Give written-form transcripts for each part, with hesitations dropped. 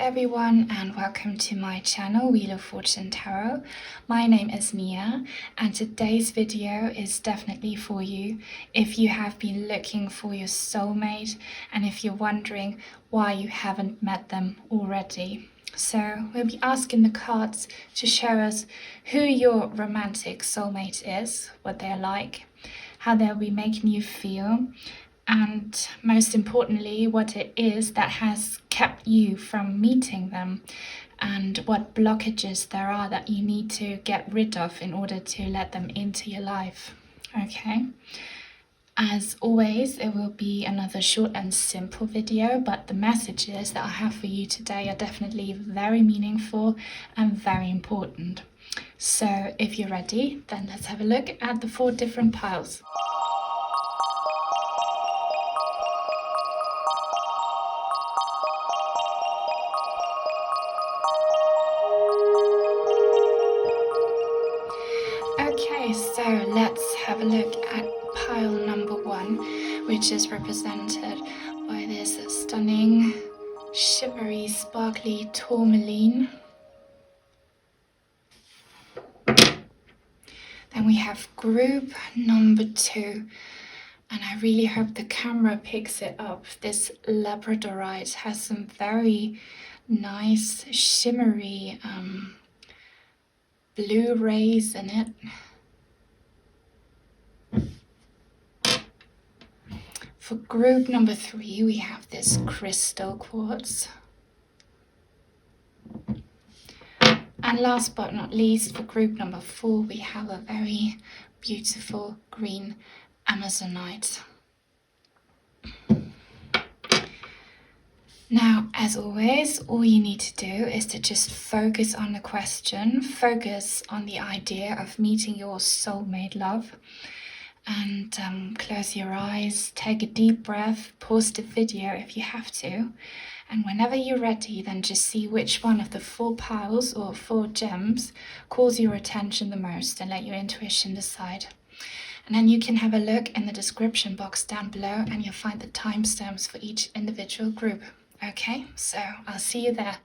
everyone, and welcome to my channel Wheel of Fortune Tarot. My name is Mia, and today's video is definitely for you if you have been looking for your soulmate and if you're wondering why you haven't met them already. So we'll be asking the cards to show us who your romantic soulmate is, what they're like, how they'll be making you feel, and most importantly, what it is that has kept you from meeting them and what blockages there are that you need to get rid of in order to let them into your life. Okay, as always, it will be another short and simple video, but the messages that I have for you today are definitely very meaningful and very important. So if you're ready, then let's have a look at the 4 different piles. Okay, so let's have a look at pile number 1, which is represented by this stunning, shimmery, sparkly tourmaline. Then we have group number 2, and I really hope the camera picks it up. This Labradorite has some very nice, shimmery blue rays in it. For group number 3, we have this crystal quartz. And last but not least, for group number 4, we have a very beautiful green amazonite. Now, as always, all you need to do is to just focus on the question, focus on the idea of meeting your soulmate love, and close your eyes, take a deep breath, pause the video if you have to, and whenever you're ready, then just see which one of the 4 piles or 4 gems calls your attention the most and let your intuition decide. And then you can have a look in the description box down below and you'll find the timestamps for each individual group. Okay, so I'll see you there.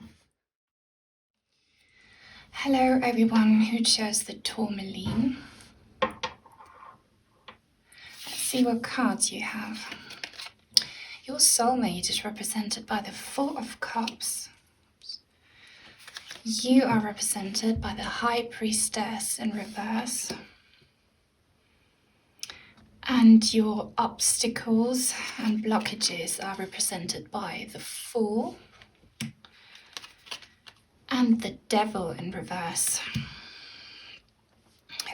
Hello everyone who chose the Tourmaline. Let's see what cards you have. Your soulmate is represented by the 4 of Cups. You are represented by the High Priestess in reverse. And your obstacles and blockages are represented by the Fool and the Devil in reverse.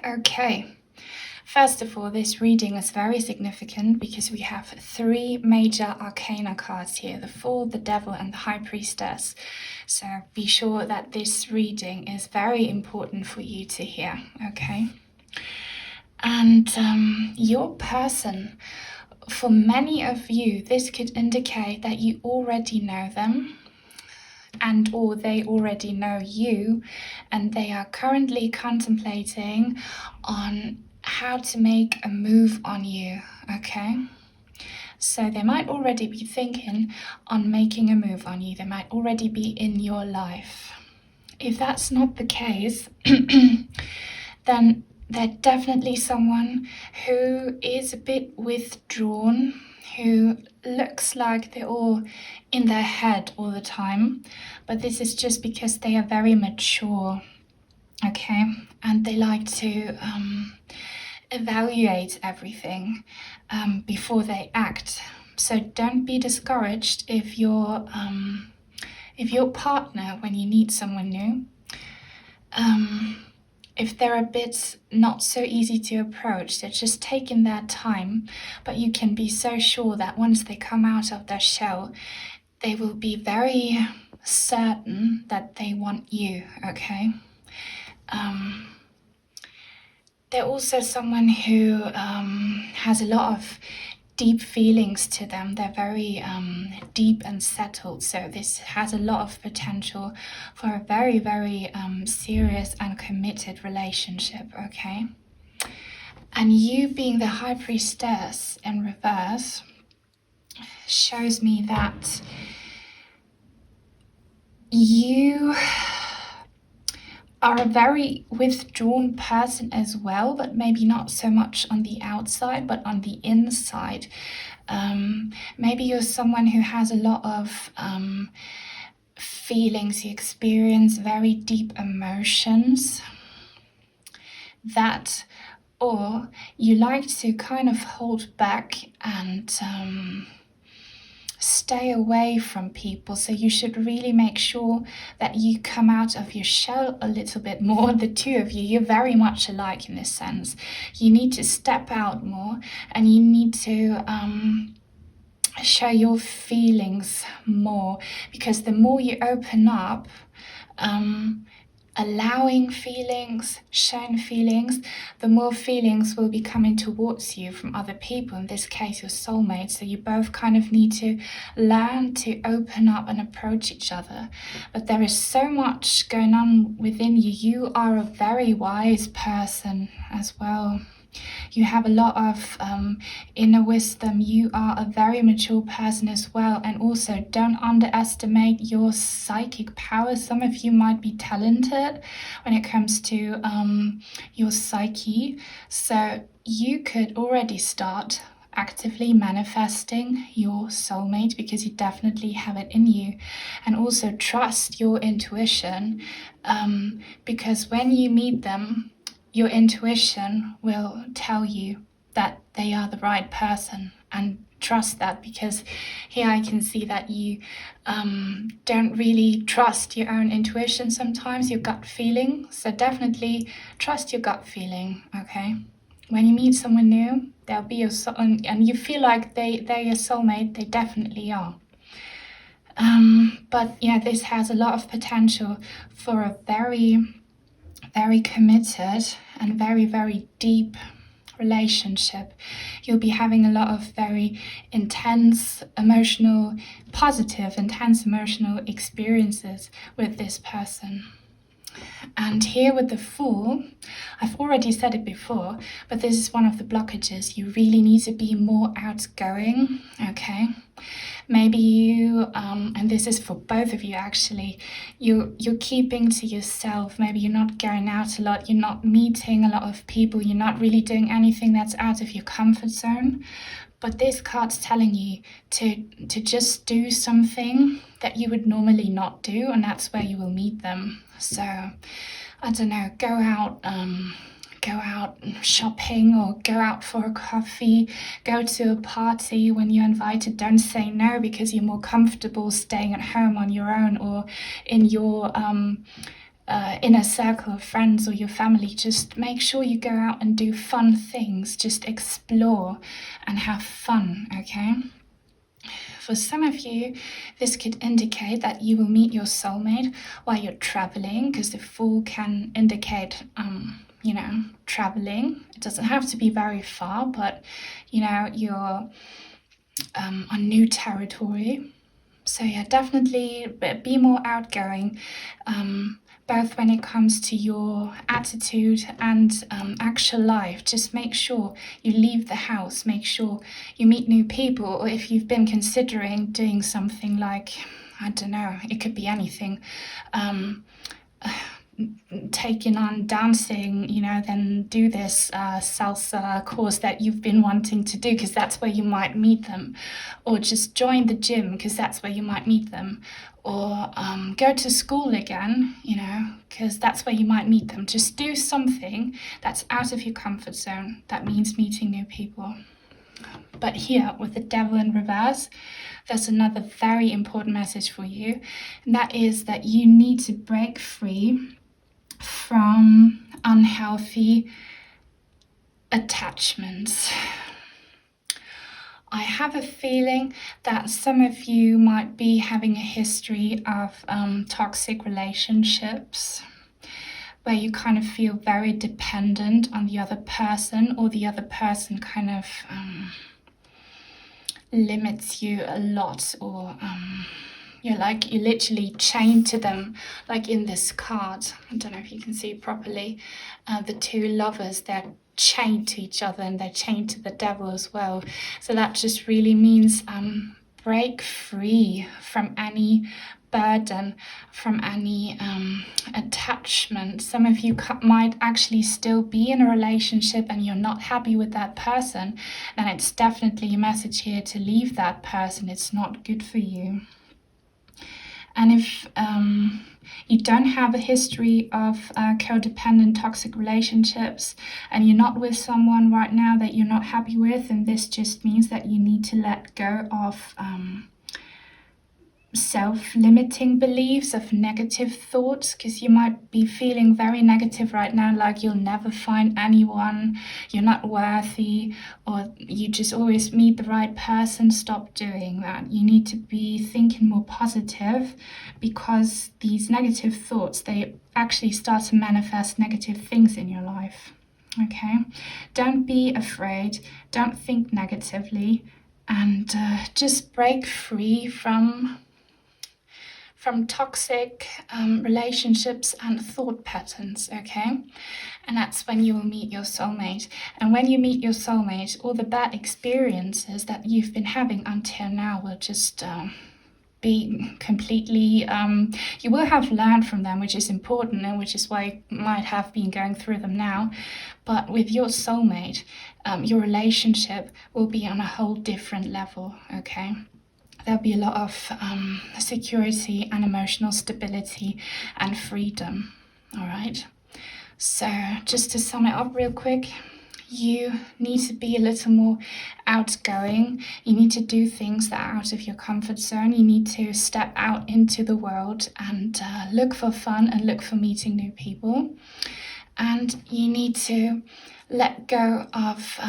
Okay, first of all, this reading is very significant because we have 3 major arcana cards here, the Fool, the Devil and the High Priestess. So be sure that this reading is very important for you to hear, okay? And your person, for many of you, this could indicate that you already know them and or they already know you, and they are currently contemplating on how to make a move on you, okay? So they might already be thinking on making a move on you. They might already be in your life. If that's not the case, then they're definitely someone who is a bit withdrawn, who looks like they're all in their head all the time. But this is just because they are very mature, okay? And they like to evaluate everything before they act. So don't be discouraged if your partner, when you meet someone new, if they're a bit not so easy to approach, they're just taking their time, but you can be so sure that once they come out of their shell, they will be very certain that they want you, okay? They're also someone who has a lot of deep feelings to them. They're very deep and settled, so this has a lot of potential for a very, very serious and committed relationship, okay? And you being the High Priestess in reverse shows me that You are a very withdrawn person as well, but maybe not so much on the outside, but on the inside. Maybe you're someone who has a lot of feelings. You experience very deep emotions. That, or you like to kind of hold back and stay away from people. So you should really make sure that you come out of your shell a little bit more. The two of you, you're very much alike in this sense. You need to step out more, and you need to show your feelings more, because the more you open up, allowing feelings, showing feelings, the more feelings will be coming towards you from other people, in this case your soulmate. So you both kind of need to learn to open up and approach each other. But there is so much going on within you. You are a very wise person as well. You have a lot of inner wisdom. You are a very mature person as well. And also, don't underestimate your psychic power. Some of you might be talented when it comes to your psyche. So you could already start actively manifesting your soulmate, because you definitely have it in you. And also trust your intuition, because when you meet them, your intuition will tell you that they are the right person, and trust that, because here I can see that you don't really trust your own intuition sometimes, your gut feeling. So definitely trust your gut feeling, okay? When you meet someone new, they'll be your soul, and you feel like they're your soulmate, they definitely are. But yeah, this has a lot of potential for a very committed and very deep relationship. You'll be having a lot of very intense emotional experiences with this person. And here with the Fool, I've already said it before, but this is one of the blockages. You really need to be more outgoing, okay? Maybe you, and this is for both of you actually, you're keeping to yourself. Maybe you're not going out a lot, you're not meeting a lot of people, you're not really doing anything that's out of your comfort zone. But this card's telling you to just do something that you would normally not do, and that's where you will meet them. So, I don't know, go out shopping, or go out for a coffee, go to a party when you're invited. Don't say no because you're more comfortable staying at home on your own, or in your inner circle of friends or your family. Just make sure you go out and do fun things. Just explore and have fun, okay? For some of you, this could indicate that you will meet your soulmate while you're traveling, because the Fool can indicate traveling. It doesn't have to be very far, but you're on new territory. So yeah, definitely be more outgoing, both when it comes to your attitude and actual life. Just make sure you leave the house, make sure you meet new people, or if you've been considering doing something like, I don't know, it could be anything, taking on dancing, then do this salsa course that you've been wanting to do, because that's where you might meet them. Or just join the gym, because that's where you might meet them. Or go to school again, because that's where you might meet them. Just do something that's out of your comfort zone. That means meeting new people. But here, with the Devil in reverse, there's another very important message for you. And that is that you need to break free from unhealthy attachments. I have a feeling that some of you might be having a history of toxic relationships, where you kind of feel very dependent on the other person, or the other person kind of limits you a lot, or you're literally chained to them, like in this card. I don't know if you can see properly. The two lovers, they're chained to each other, and they're chained to the devil as well. So that just really means break free from any burden, from any attachment. Some of you might actually still be in a relationship and you're not happy with that person, then it's definitely a message here to leave that person. It's not good for you. And if you don't have a history of codependent toxic relationships and you're not with someone right now that you're not happy with, and this just means that you need to let go of self-limiting beliefs, of negative thoughts, because you might be feeling very negative right now, like you'll never find anyone, you're not worthy, or you just always meet the right person. Stop doing that. You need to be thinking more positive, because these negative thoughts, they actually start to manifest negative things in your life. Okay, don't be afraid, don't think negatively, and just break free from toxic relationships and thought patterns, okay? And that's when you will meet your soulmate. And when you meet your soulmate, all the bad experiences that you've been having until now will just be completely, you will have learned from them, which is important, and which is why you might have been going through them now. But with your soulmate, your relationship will be on a whole different level, okay? There'll be a lot of security and emotional stability and freedom, all right? So just to sum it up real quick, you need to be a little more outgoing. You need to do things that are out of your comfort zone. You need to step out into the world and look for fun and look for meeting new people. And you need to let go of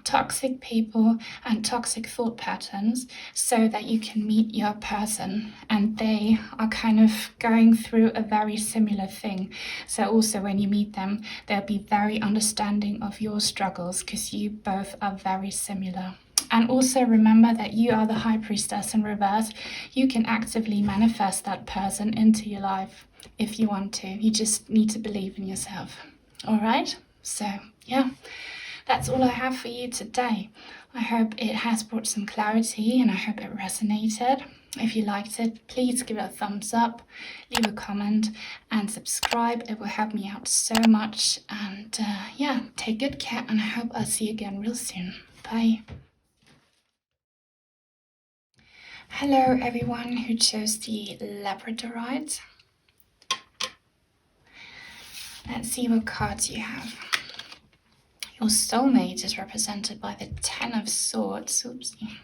toxic people and toxic thought patterns so that you can meet your person and they are kind of going through a very similar thing. So also when you meet them, they'll be very understanding of your struggles because you both are very similar. And also remember that you are the High Priestess in reverse. You can actively manifest that person into your life if you want to. You just need to believe in yourself. All right? So, yeah, that's all I have for you today. I hope it has brought some clarity and I hope it resonated. If you liked it, please give it a thumbs up, leave a comment and subscribe. It will help me out so much. And yeah, take good care and I hope I'll see you again real soon. Bye. Hello everyone who chose the Labradorite. Let's see what cards you have. Your soulmate is represented by the Ten of Swords. Oopsie.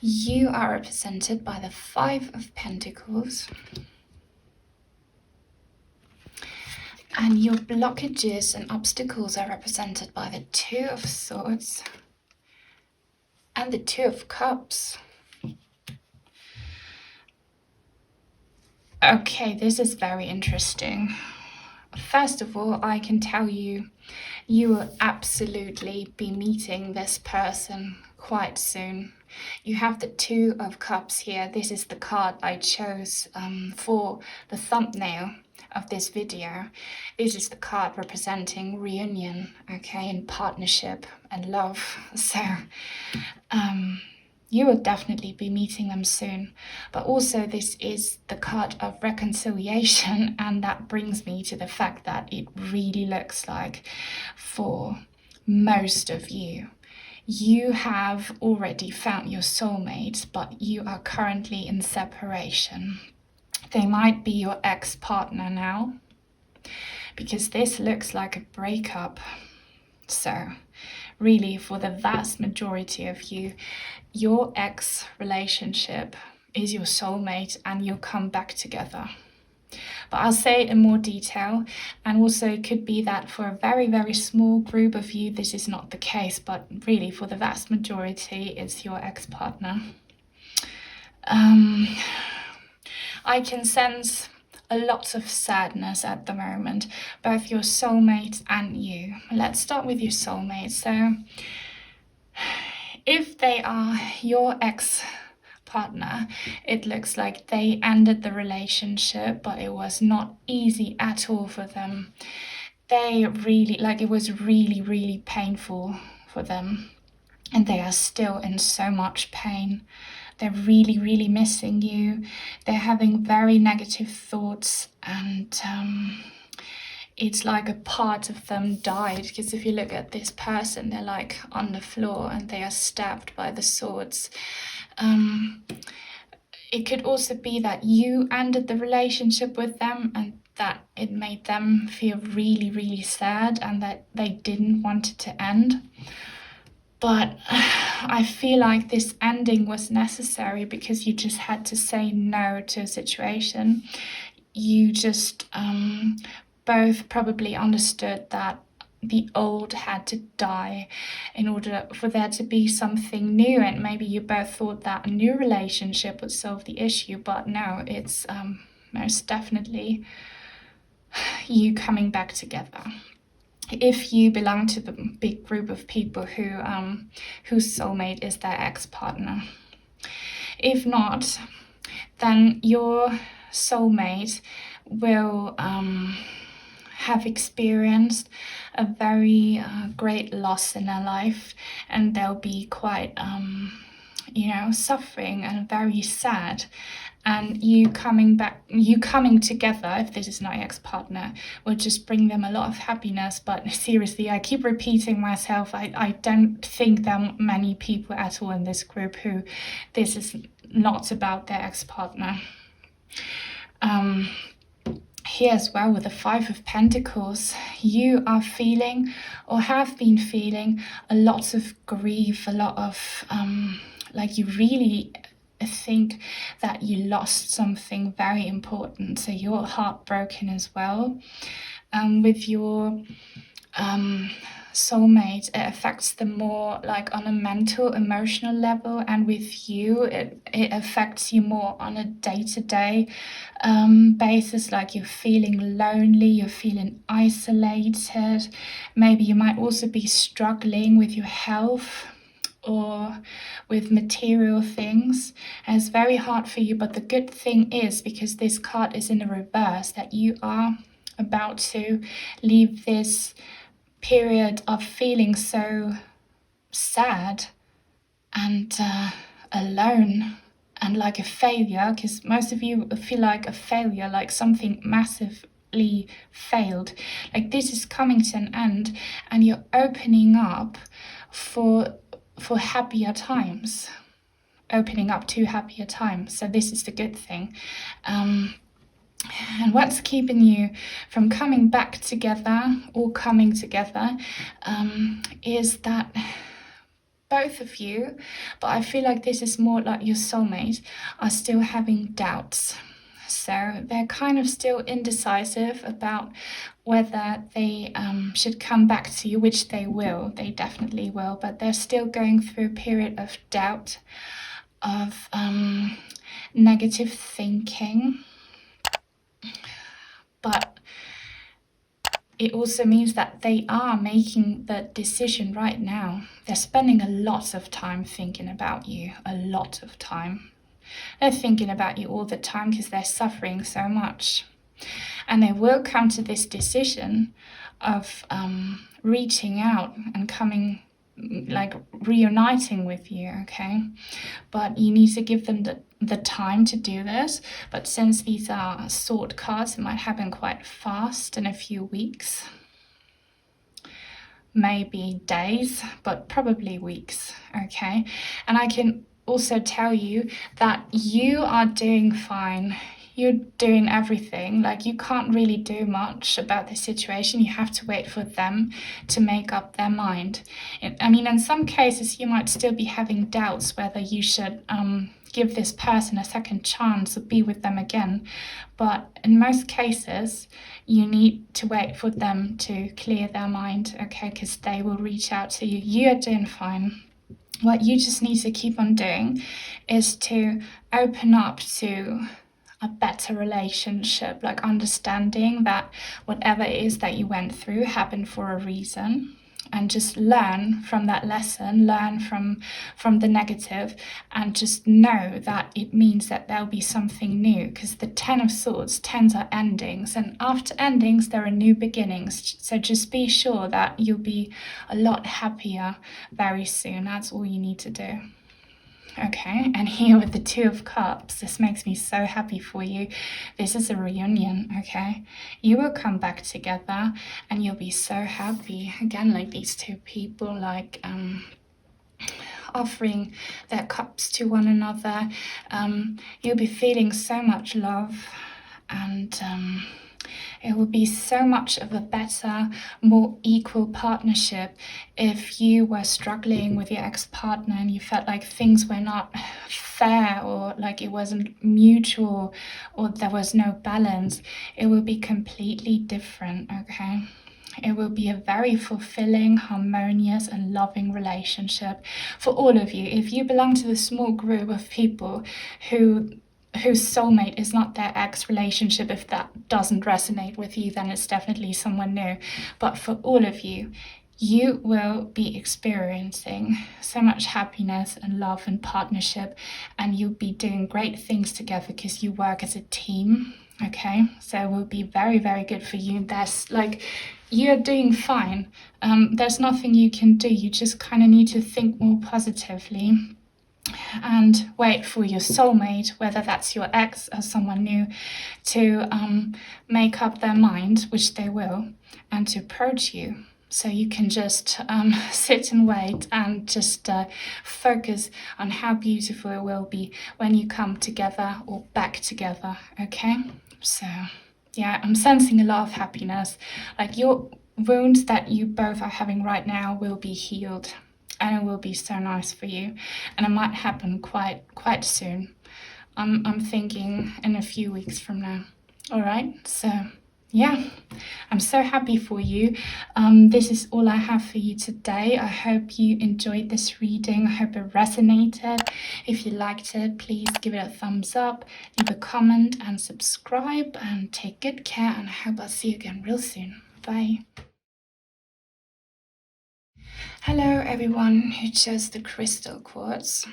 You are represented by the Five of Pentacles. And your blockages and obstacles are represented by the Two of Swords and the Two of Cups. Okay, this is very interesting. First of all, I can tell you, you will absolutely be meeting this person quite soon. You have the Two of Cups here. This is the card I chose for the thumbnail of this video. This is the card representing reunion, okay, and partnership and love. So, you will definitely be meeting them soon. But also this is the card of reconciliation, and that brings me to the fact that it really looks like for most of you, you have already found your soulmate, but you are currently in separation. They might be your ex-partner now, because this looks like a breakup. So really, for the vast majority of you, your ex relationship is your soulmate and you'll come back together. But I'll say it in more detail, and also it could be that for a very, very small group of you, this is not the case, but really for the vast majority, it's your ex-partner. I can sense a lot of sadness at the moment, both your soulmate and you. Let's start with your soulmate. So if they are your ex-partner, it looks like they ended the relationship, but it was not easy at all for them. They really, it was really, really painful for them. and they are still in so much pain. They're really, really missing you. They're having very negative thoughts, and it's like a part of them died, because if you look at this person, they're like on the floor and they are stabbed by the swords. It could also be that you ended the relationship with them, and that it made them feel really, really sad, and that they didn't want it to end. But I feel like this ending was necessary because you just had to say no to a situation. You just both probably understood that the old had to die in order for there to be something new, and maybe you both thought that a new relationship would solve the issue, but no, it's most definitely you coming back together. If you belong to the big group of people whose soulmate is their ex-partner. If not, then your soulmate will have experienced a very great loss in their life, and they'll be quite suffering and very sad. And you coming together, if this is not your ex-partner, will just bring them a lot of happiness. But seriously, I keep repeating myself, I don't think there are many people at all in this group who this is not about their ex-partner. Here as well, with the Five of Pentacles, you are feeling or have been feeling a lot of grief, a lot of you really think that you lost something very important, so you're heartbroken as well. With your soulmate, it affects them more like on a mental, emotional level, and with you it affects you more on a day-to-day basis. Like you're feeling lonely, you're feeling isolated, maybe you might also be struggling with your health or with material things, and it's very hard for you. But the good thing is, because this card is in the reverse, that you are about to leave this period of feeling so sad and alone and like a failure, because most of you feel like a failure, like something massively failed. Like this is coming to an end, and you're opening up for happier times, opening up to happier times. So this is the good thing. And what's keeping you from coming back together or coming together is that both of you, but I feel like this is more like your soulmate, are still having doubts. So they're kind of still indecisive about whether they should come back to you, which they will, they definitely will, but they're still going through a period of doubt, of negative thinking. But it also means that they are making the decision right now. They're spending a lot of time thinking about you, a lot of time. They're thinking about you all the time because they're suffering so much. And they will come to this decision of reaching out and coming, like reuniting with you, okay? But you need to give them the time to do this. But since these are sword cards, it might happen quite fast, in a few weeks, maybe days, but probably weeks, okay? And I can also tell you that you are doing fine. You're doing everything. Like, you can't really do much about the situation. You have to wait for them to make up their mind. I mean, in some cases, you might still be having doubts whether you should give this person a second chance or be with them again. But in most cases, you need to wait for them to clear their mind, okay? Because they will reach out to you. You are doing fine. What you just need to keep on doing is to open up to a better relationship, like understanding that whatever it is that you went through happened for a reason. and just learn from that lesson, learn from the negative, and just know that it means that there'll be something new, because the 10 of Swords, 10s are endings, and after endings there are new beginnings. So just be sure that you'll be a lot happier very soon. That's all you need to do. Okay, and here with the 2 of Cups, this makes me so happy for you. This is a reunion, okay? You will come back together and you'll be so happy. Again, like these 2 people, like offering their cups to one another. You'll be feeling so much love, and it will be so much of a better, more equal partnership if you were struggling with your ex-partner and you felt like things were not fair, or like it wasn't mutual, or there was no balance. It will be completely different, okay? It will be a very fulfilling, harmonious and loving relationship for all of you. If you belong to the small group of people whose soulmate is not their ex relationship, if that doesn't resonate with you, then it's definitely someone new. But for all of you, you will be experiencing so much happiness and love and partnership, and you'll be doing great things together because you work as a team. Okay, so it will be very, very good for you. There's like, you're doing fine. There's nothing you can do. You just kind of need to think more positively and wait for your soulmate, whether that's your ex or someone new, to make up their mind, which they will, and to approach you. So you can just sit and wait and just focus on how beautiful it will be when you come together or back together, okay? So yeah, I'm sensing a lot of happiness. Like your wounds that you both are having right now will be healed, and it will be so nice for you, and it might happen quite soon. I'm thinking in a few weeks from now. All right, so yeah, I'm so happy for you. This is all I have for you today. I hope you enjoyed this reading. I hope it resonated. If you liked it, please give it a thumbs up, leave a comment and subscribe, and take good care, and I hope I'll see you again real soon. Bye. Hello everyone who chose the crystal quartz.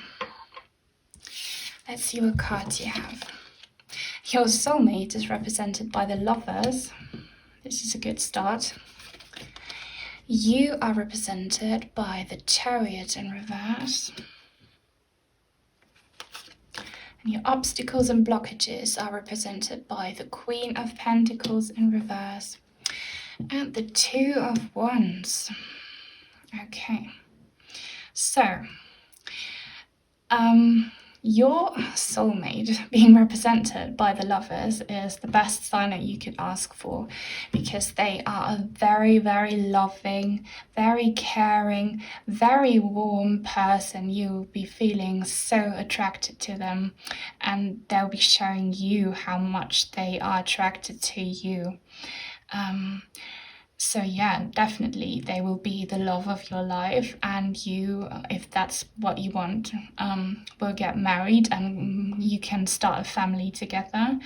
Let's see what cards you have. Your soulmate is represented by the Lovers. This is a good start. You are represented by the Chariot in reverse. And your obstacles and blockages are represented by the Queen of Pentacles in reverse and the 2 of Wands. Okay, so your soulmate being represented by the Lovers is the best sign that you could ask for, because they are a very, very loving, very caring, very warm person. You'll be feeling so attracted to them, and they'll be showing you how much they are attracted to you. So yeah, definitely they will be the love of your life, and you, if that's what you want, will get married and you can start a family together.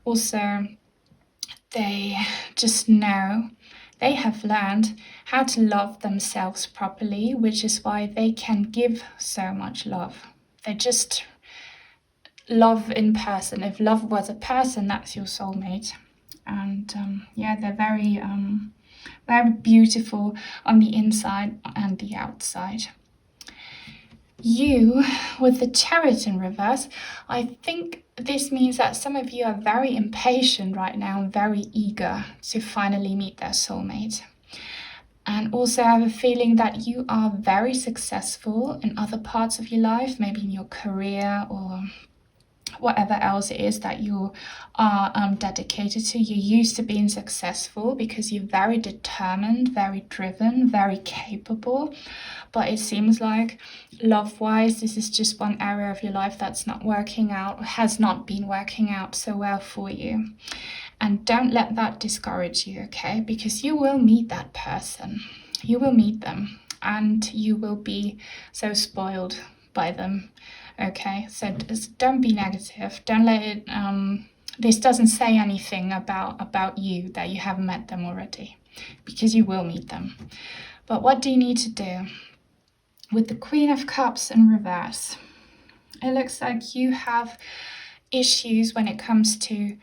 Also, they just know, they have learned how to love themselves properly, which is why they can give so much love. They just love in person. If love was a person, that's your soulmate. And yeah, they're very beautiful on the inside and the outside. You, with the Chariot in reverse, I think this means that some of you are very impatient right now and very eager to finally meet their soulmate. And also I have a feeling that you are very successful in other parts of your life, maybe in your career or whatever else it is that you are dedicated to. You're used to being successful because you're very determined, very driven, very capable. But it seems like love-wise, this is just one area of your life that's not working out, or has not been working out so well for you. And don't let that discourage you, okay? Because you will meet that person. You will meet them, and you will be so spoiled by them. Okay, so don't be negative. Don't let it, this doesn't say anything about you that you haven't met them already, because you will meet them. But what do you need to do? With the Queen of Cups in reverse, it looks like you have issues when it comes to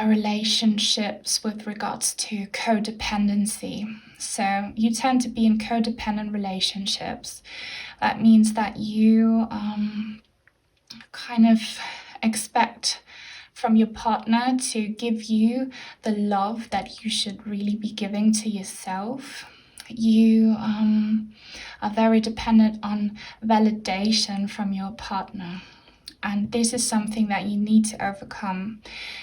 relationships with regards to codependency. So you tend to be in codependent relationships. That means that you kind of expect from your partner to give you the love that you should really be giving to yourself. You are very dependent on validation from your partner. And this is something that you need to overcome.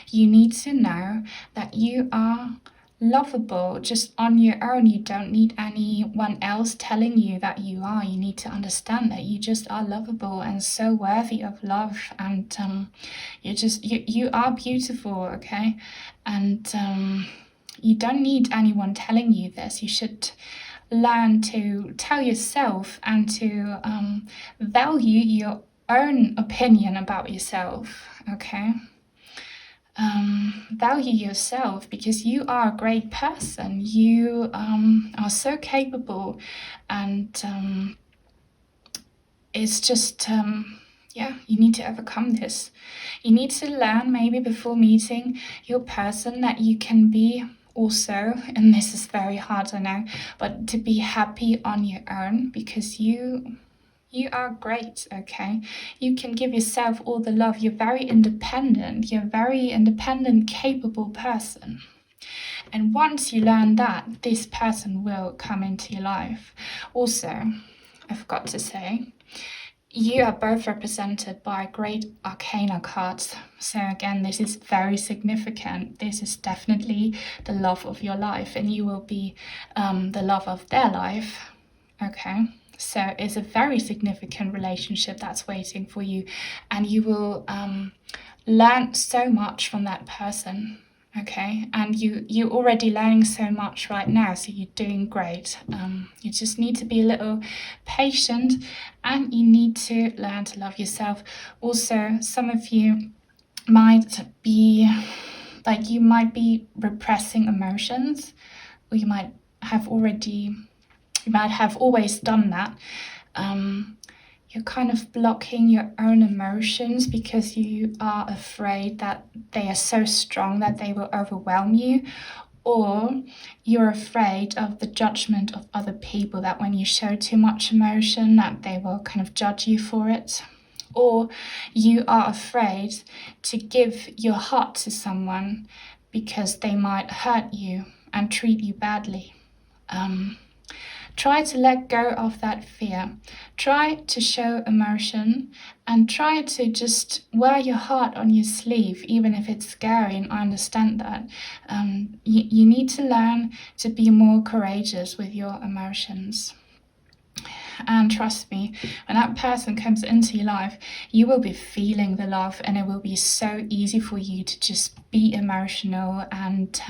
You need to know that you are lovable just on your own. You don't need anyone else telling you that you are. You need to understand that you just are lovable and so worthy of love. And you are beautiful, okay? And you don't need anyone telling you this. You should learn to tell yourself and to value your own opinion about yourself, okay? Value yourself, because you are a great person. You are so capable, and it's just you need to overcome this. You need to learn, maybe before meeting your person, that you can be also, and this is very hard, I know, but to be happy on your own, because you are great, okay? You can give yourself all the love. You're very independent. You're a very independent, capable person. And once you learn that, this person will come into your life. Also, I forgot to say, you are both represented by great arcana cards. So again, this is very significant. This is definitely the love of your life, and you will be the love of their life, okay? So it's a very significant relationship that's waiting for you, and you will learn so much from that person, okay? And you're already learning so much right now, so you're doing great. You just need to be a little patient, and you need to learn to love yourself. Also, some of you might be repressing emotions, or you might have always done that. You're kind of blocking your own emotions because you are afraid that they are so strong that they will overwhelm you, or you're afraid of the judgment of other people, that when you show too much emotion that they will kind of judge you for it, or you are afraid to give your heart to someone because they might hurt you and treat you badly. Try to let go of that fear. Try to show emotion, and try to just wear your heart on your sleeve, even if it's scary, and I understand that. You need to learn to be more courageous with your emotions. And trust me, when that person comes into your life, you will be feeling the love, and it will be so easy for you to just be emotional and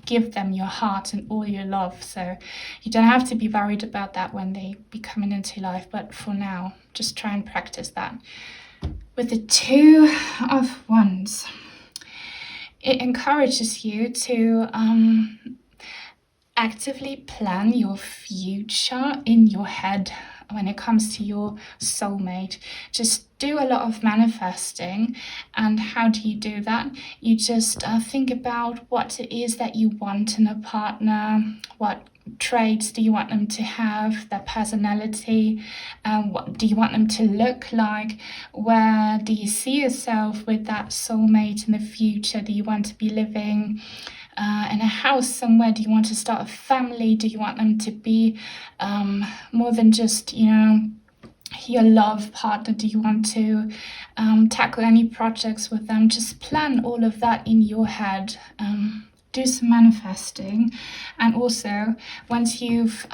give them your heart and all your love. So you don't have to be worried about that when they be coming into your life, but for now, just try and practice that. With the Two of Wands, it encourages you to actively plan your future in your head when it comes to your soulmate. Just do a lot of manifesting. And how do you do that? You just think about what it is that you want in a partner. What traits do you want them to have, their personality, what do you want them to look like, where do you see yourself with that soulmate in the future? Do you want to be living in a house somewhere? Do you want to start a family? Do you want them to be more than just, your love partner? Do you want to tackle any projects with them? Just plan all of that in your head. Do some manifesting. And also, once you've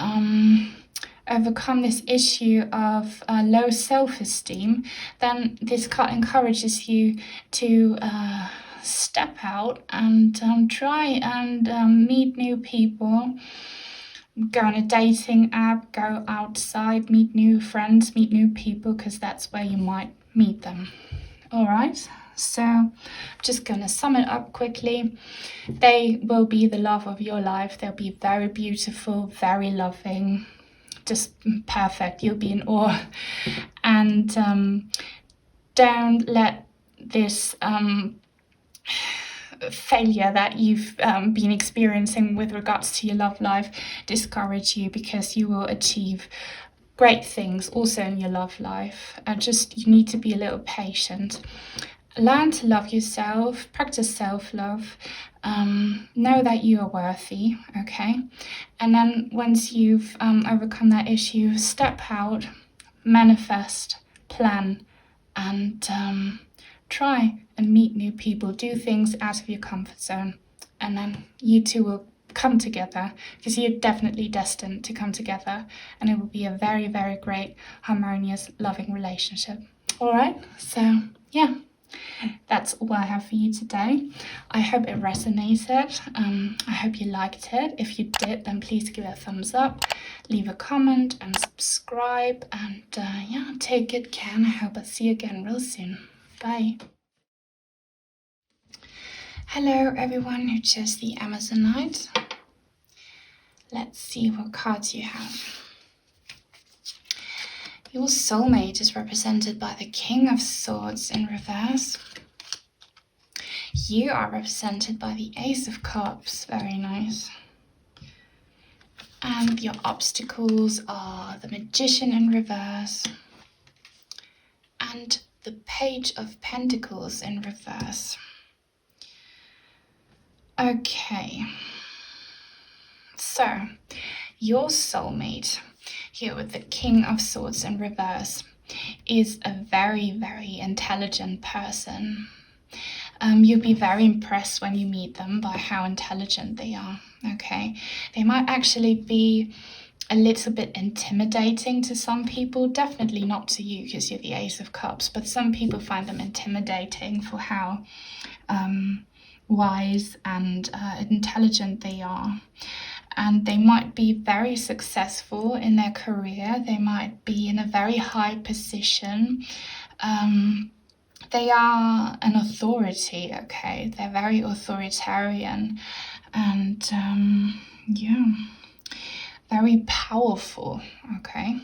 overcome this issue of low self-esteem, then this card encourages you to step out and try and meet new people. Go on a dating app, go outside, meet new friends, meet new people, because that's where you might meet them. All right, So I'm just going to sum it up quickly. They will be the love of your life. They'll be very beautiful, very loving, just perfect. You'll be in awe. And don't let this failure that you've been experiencing with regards to your love life discourage you, because you will achieve great things also in your love life. You need to be a little patient. Learn to love yourself, practice self-love, know that you are worthy, okay? And then once you've overcome that issue, step out, manifest, plan, and try and meet new people, do things out of your comfort zone, and then you two will come together, because you're definitely destined to come together, and it will be a very, very great, harmonious, loving relationship. All right, so yeah, that's all I have for you today. I hope it resonated. I hope you liked it. If you did, then please give it a thumbs up, leave a comment and subscribe, and yeah, take good care, and I hope I'll see you again real soon. Bye. Hello everyone who chose the Amazonite. Let's see what cards you have. Your soulmate is represented by the King of Swords in reverse. You are represented by the Ace of Cups. Very nice. And your obstacles are the Magician in reverse and the Page of Pentacles in reverse. Okay, so your soulmate here with the King of Swords in reverse is a very, very intelligent person. You'll be very impressed when you meet them by how intelligent they are, okay? They might actually be a little bit intimidating to some people, definitely not to you because you're the Ace of Cups, but some people find them intimidating for how wise and intelligent they are. And they might be very successful in their career. They might be in a very high position. They are an authority, okay? They're very authoritarian and yeah, very powerful, okay?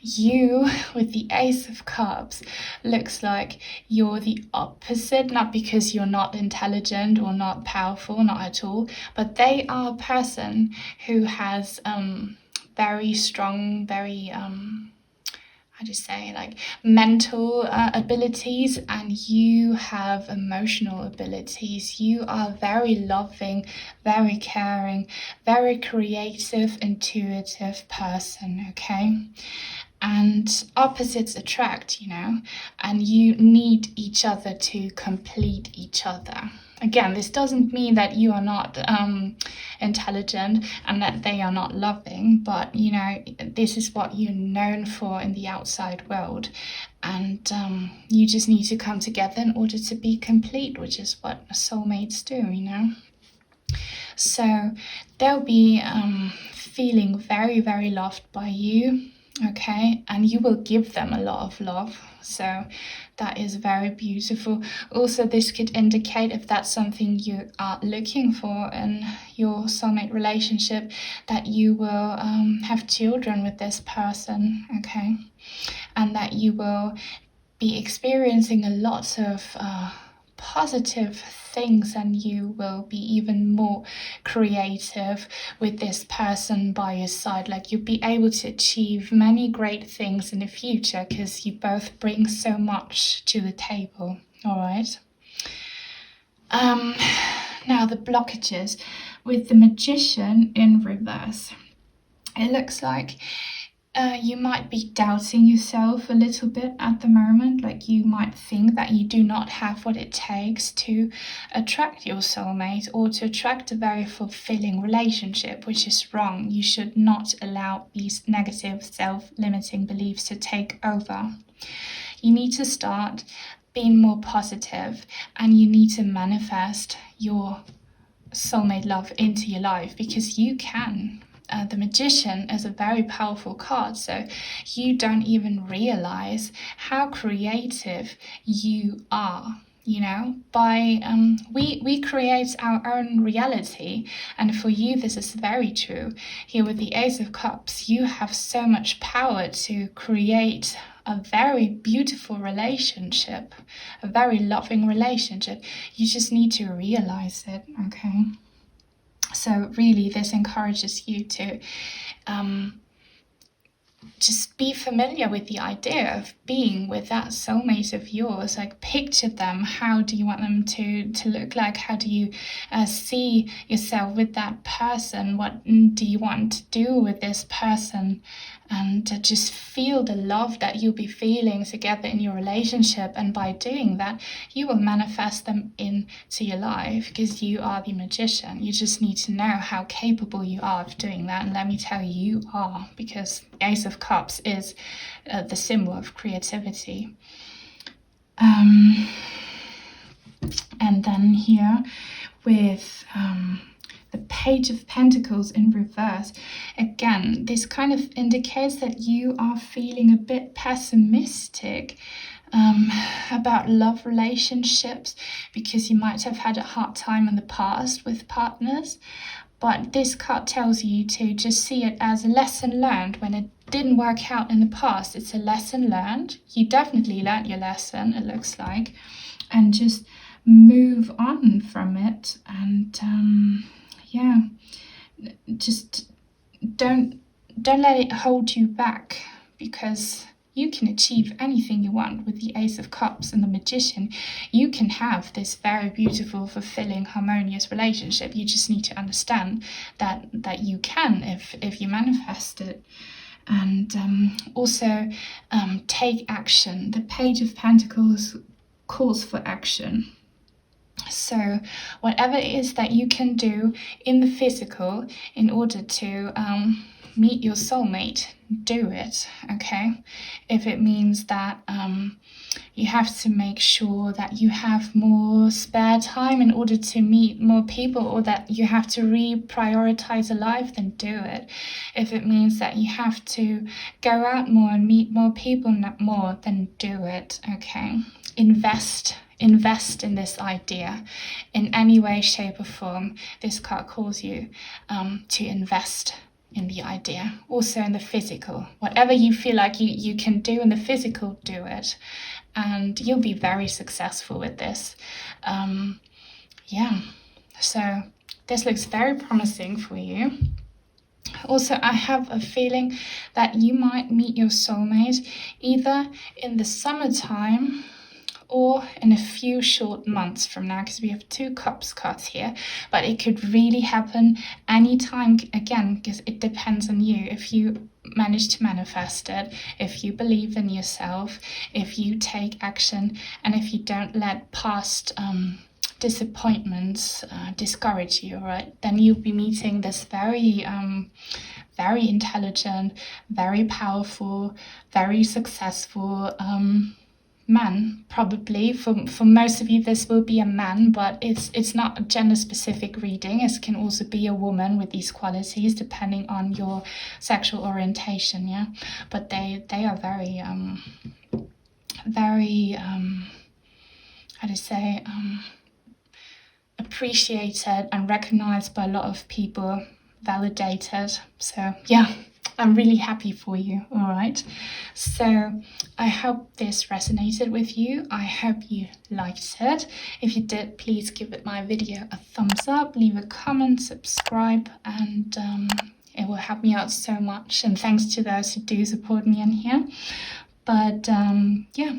You with the Ace of Cups looks like you're the opposite, not because you're not intelligent or not powerful, not at all, but they are a person who has very strong, very how do you say, like mental abilities, and you have emotional abilities. You are very loving, very caring, very creative, intuitive person, okay? And opposites attract, you know, and you need each other to complete each other. Again, this doesn't mean that you are not intelligent and that they are not loving, but, you know, this is what you're known for in the outside world. And you just need to come together in order to be complete, which is what soulmates do, you know. So they'll be feeling very, very loved by you. Okay, and you will give them a lot of love, so that is very beautiful. Also, this could indicate, if that's something you are looking for in your soulmate relationship, that you will have children with this person, okay, and that you will be experiencing a lot of positive things, and you will be even more creative with this person by your side. Like, you'll be able to achieve many great things in the future because you both bring so much to the table. All right. Now the blockages with the Magician in reverse. It looks like you might be doubting yourself a little bit at the moment. Like, you might think that you do not have what it takes to attract your soulmate or to attract a very fulfilling relationship, which is wrong. You should not allow these negative self-limiting beliefs to take over. You need to start being more positive, and you need to manifest your soulmate love into your life, because you can. the Magician is a very powerful card, so you don't even realize how creative you are. You know, by we create our own reality, and for you this is very true. Here with the Ace of Cups, you have so much power to create a very beautiful relationship, a very loving relationship. You just need to realize it, okay? So really this encourages you to just be familiar with the idea of being with that soulmate of yours. Like, picture them. How do you want them to look like? How do you see yourself with that person? What do you want to do with this person? And just feel the love that you'll be feeling together in your relationship. And by doing that, you will manifest them into your life, because you are the Magician. You just need to know how capable you are of doing that. And let me tell you, you are, because the Ace of Cups is the symbol of creativity. And then here with the Page of Pentacles in reverse. Again, this kind of indicates that you are feeling a bit pessimistic about love relationships, because you might have had a hard time in the past with partners. But this card tells you to just see it as a lesson learned. When it didn't work out in the past, it's a lesson learned. You definitely learned your lesson, it looks like. And just move on from it. And yeah, just don't let it hold you back, because you can achieve anything you want with the Ace of Cups and the Magician. You can have this very beautiful, fulfilling, harmonious relationship. You just need to understand that you can if you manifest it. And also take action. The Page of Pentacles calls for action. So whatever it is that you can do in the physical in order to meet your soulmate, do it, okay? If it means that you have to make sure that you have more spare time in order to meet more people, or that you have to reprioritize a life, then do it. If it means that you have to go out more and meet more people more, then do it, okay? Invest in this idea in any way, shape or form. This card calls you to invest in the idea. Also in the physical, whatever you feel like you can do in the physical, do it, and you'll be very successful with this. Yeah, so this looks very promising for you. Also, I have a feeling that you might meet your soulmate either in the summertime or in a few short months from now, because we have 2 cups cards here, but it could really happen anytime, again, because it depends on you. If you manage to manifest it, if you believe in yourself, if you take action, and if you don't let past disappointments discourage you, right, then you'll be meeting this very intelligent, very powerful, very successful man. Probably for most of you this will be a man, but it's not a gender specific reading. It can also be a woman with these qualities depending on your sexual orientation, yeah. But they are very how to say, appreciated and recognized by a lot of people, validated. So yeah, I'm really happy for you, all right? So I hope this resonated with you. I hope you liked it. If you did, please give my video a thumbs up, leave a comment, subscribe, and it will help me out so much. And thanks to those who do support me in here. But yeah,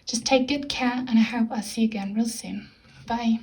just take good care, and I hope I'll see you again real soon. Bye.